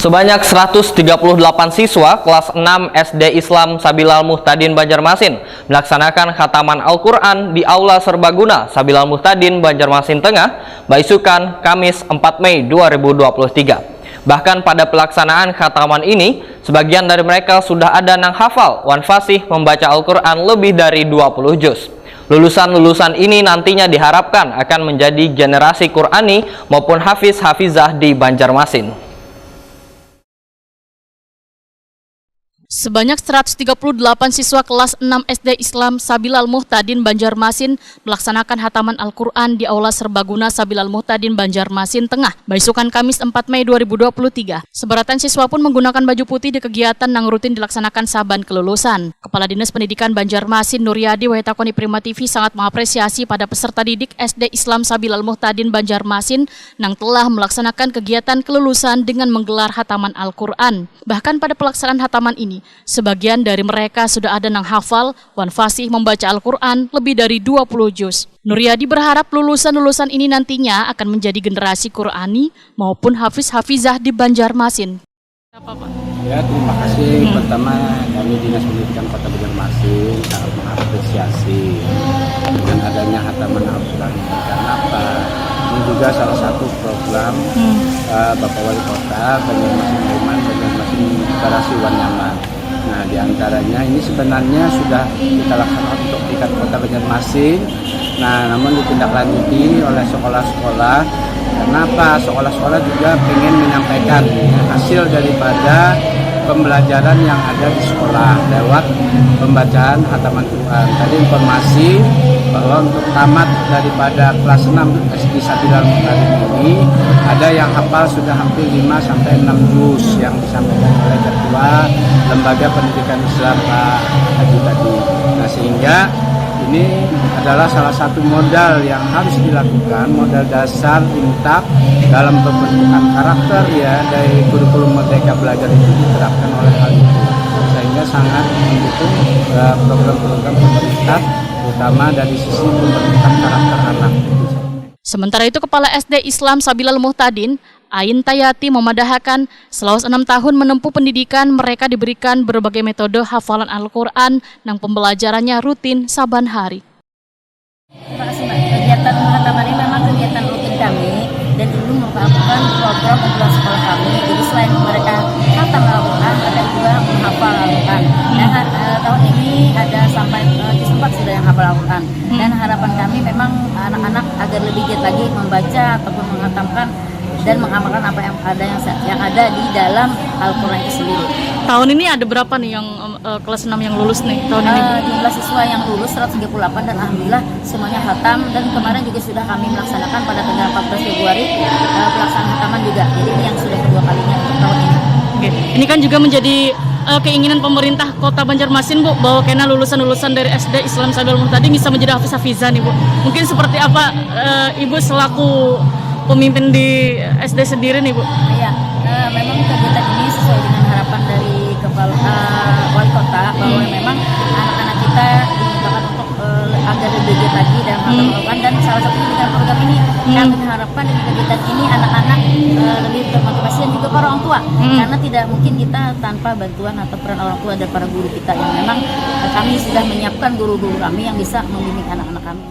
Sebanyak 138 siswa kelas 6 SD Islam Sabilal Muhtadin Banjarmasin melaksanakan khataman Al-Quran di Aula Serbaguna Sabilal Muhtadin Banjarmasin Tengah, Baisukan, Kamis 4 Mei 2023. Bahkan pada pelaksanaan khataman ini, sebagian dari mereka sudah ada yang hafal wan fasih membaca Al-Quran lebih dari 20 juz. Lulusan-lulusan ini nantinya diharapkan akan menjadi generasi Qurani maupun hafiz-hafizah di Banjarmasin. Sebanyak 138 siswa kelas 6 SD Islam Sabilal Muhtadin Banjarmasin melaksanakan khataman Al-Quran di Aula Serbaguna Sabilal Muhtadin Banjarmasin Tengah, Baisukan Kamis 4 Mei 2023. Sebaratan siswa pun menggunakan baju putih di kegiatan yang rutin dilaksanakan saban kelulusan. Kepala Dinas Pendidikan Banjarmasin Nuryadi Wahetakoni Prima TV sangat mengapresiasi pada peserta didik SD Islam Sabilal Muhtadin Banjarmasin yang telah melaksanakan kegiatan kelulusan dengan menggelar khataman Al-Quran. Bahkan pada pelaksanaan khataman ini, sebagian dari mereka sudah ada yang hafal wan fasih membaca Al-Quran lebih dari 20 juz. Nuryadi berharap lulusan-lulusan ini nantinya akan menjadi generasi Qurani maupun hafiz-hafizah di Banjarmasin. Apa, Pak? Ya, terima kasih. Pertama, kami Dinas Pendidikan Kota Banjarmasin sangat mengapresiasi dengan adanya khataman Al-Quran. Karena apa? Ini juga salah satu program Bapak Wali Kota Banjarmasin Banjarmasin Garasi Wan Nyaman. Nah, diantaranya ini sebenarnya sudah kita laksanakan untuk tingkat Kota Banjarmasin. Nah, namun ditindaklanjuti oleh sekolah-sekolah. Kenapa? Sekolah-sekolah juga ingin menyampaikan hasil daripada pembelajaran yang ada di sekolah lewat pembacaan khataman Quran. Tadi informasi bahwa untuk tamat daripada kelas 6 SD Sabilal Muhtadin ini ada yang hafal sudah hampir 5-6 juz yang disampaikan oleh Ketua Lembaga Pendidikan Islam Pak Haji tadi. Nah, sehingga ini adalah salah satu modal yang harus dilakukan, modal dasar intak dalam pembentukan karakter ya dari kurikulum Merdeka Belajar itu diterapkan oleh hal itu, sehingga sangat mendukung program-program pemerintah, terutama dari sisi pembentukan karakter anak. Sementara itu, Kepala SD Islam Sabilal Muhtadin, Ain Tayati memadahkan setelah 6 tahun menempuh pendidikan, mereka diberikan berbagai metode hafalan Al-Quran yang pembelajarannya rutin saban hari. Terima kasih, Mbak. Kegiatan khataman ini memang kegiatan rutin kami dan dulu merupakan program unggulan sekolah kami. Jadi selain mereka khatam Al-Quran, mereka juga menghafal Al-Quran. Dan tahun ini ada sampai 4 sudah yang hafal Al-Quran. Dan harapan kami memang anak-anak agar lebih giat lagi membaca ataupun menghatamkan dan mengamalkan apa yang ada di dalam Al-Quran itu sendiri. Tahun ini ada berapa nih yang kelas 6 yang lulus nih tahun ini? Jumlah siswa yang lulus 138 dan alhamdulillah semuanya khatam, dan kemarin juga sudah kami melaksanakan pada tanggal 14 Februari pelaksanaan khataman juga. Jadi ini yang sudah kedua kalinya untuk tahun ini. Oke. Ini kan juga menjadi keinginan pemerintah Kota Banjarmasin, Bu, bahwa kena lulusan-lulusan dari SD Islam Sabilal Muhtadin bisa menjadi hafiz-hafizah nih, Bu. Mungkin seperti apa Ibu selaku pemimpin di SD sendiri nih, Bu? Iya, memang kegiatan ini sesuai dengan harapan dari Kepala Wali Kota bahwa memang anak-anak kita dimintakan untuk agar lebih giat lagi dalam hal Al-Quran, dan salah satunya dengan program ini kami harapkan dengan kegiatan ini anak-anak lebih termotivasi dan juga para orang tua, karena tidak mungkin kita tanpa bantuan atau peran orang tua dan para guru kita yang memang kami sudah menyiapkan guru-guru kami yang bisa membimbing anak-anak kami.